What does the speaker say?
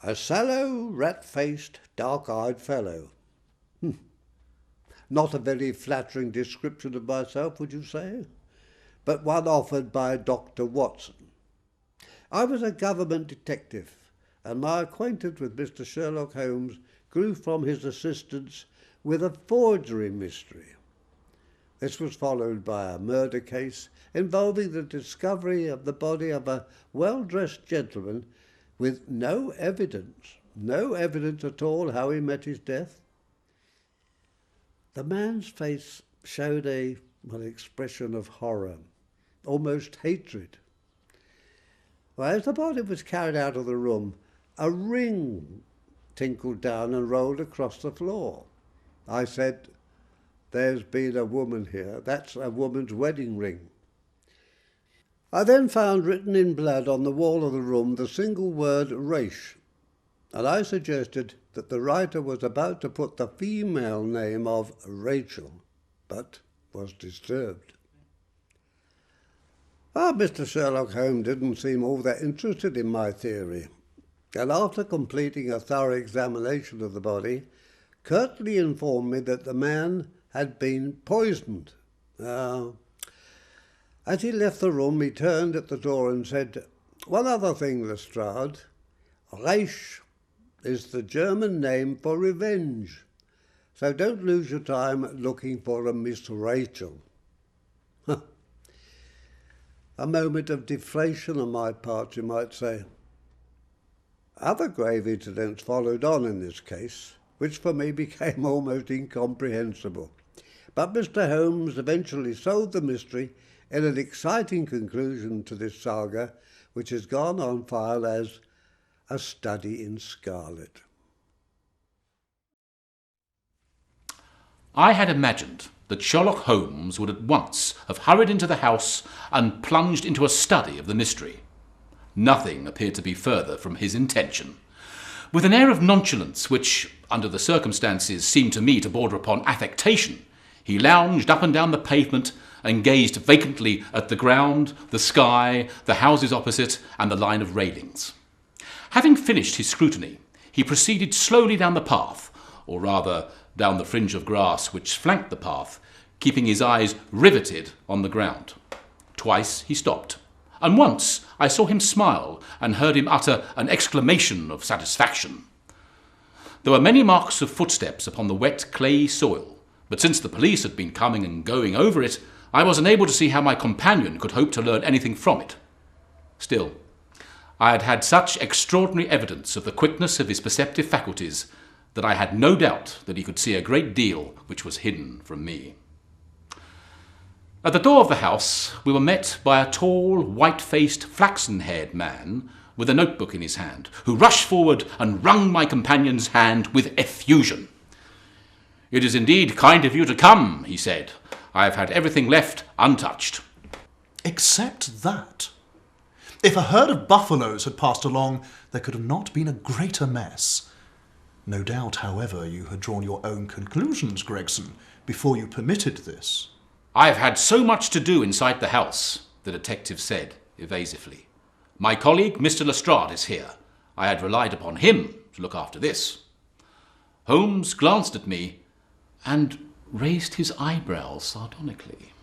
A sallow, rat-faced, dark-eyed fellow. Not a very flattering description of myself, would you say? But one offered by Dr. Watson. I was a government detective, and my acquaintance with Mr. Sherlock Holmes grew from his assistance with a forgery mystery. This was followed by a murder case involving the discovery of the body of a well-dressed gentleman with no evidence at all how he met his death. The man's face showed an expression of horror, almost hatred. Well, as the body was carried out of the room, a ring tinkled down and rolled across the floor. I said, "There's been a woman here. That's a woman's wedding ring." I then found written in blood on the wall of the room the single word "Raish," and I suggested that the writer was about to put the female name of Rachel, but was disturbed. Mr. Sherlock Holmes didn't seem all that interested in my theory, and after completing a thorough examination of the body, curtly informed me that the man had been poisoned. As he left the room, he turned at the door and said, "One other thing, Lestrade. Reich is the German name for revenge, so don't lose your time looking for a Miss Rachel." A moment of deflation on my part, you might say. Other grave incidents followed on in this case, which for me became almost incomprehensible. But Mr. Holmes eventually solved the mystery in an exciting conclusion to this saga, which has gone on file as A Study in Scarlet. I had imagined that Sherlock Holmes would at once have hurried into the house and plunged into a study of the mystery. Nothing appeared to be further from his intention. With an air of nonchalance which, under the circumstances, seemed to me to border upon affectation, he lounged up and down the pavement and gazed vacantly at the ground, the sky, the houses opposite, and the line of railings. Having finished his scrutiny, he proceeded slowly down the path, or rather down the fringe of grass which flanked the path, keeping his eyes riveted on the ground. Twice he stopped, and once I saw him smile and heard him utter an exclamation of satisfaction. There were many marks of footsteps upon the wet clay soil, but since the police had been coming and going over it, I was unable to see how my companion could hope to learn anything from it. Still, I had had such extraordinary evidence of the quickness of his perceptive faculties that I had no doubt that he could see a great deal which was hidden from me. At the door of the house, we were met by a tall, white-faced, flaxen-haired man with a notebook in his hand, who rushed forward and wrung my companion's hand with effusion. "It is indeed kind of you to come," he said. "I have had everything left untouched." "Except that. If a herd of buffaloes had passed along, there could have not been a greater mess. No doubt, however, you had drawn your own conclusions, Gregson, before you permitted this." "I have had so much to do inside the house," the detective said evasively. "My colleague, Mr. Lestrade, is here. I had relied upon him to look after this." Holmes glanced at me and raised his eyebrows sardonically.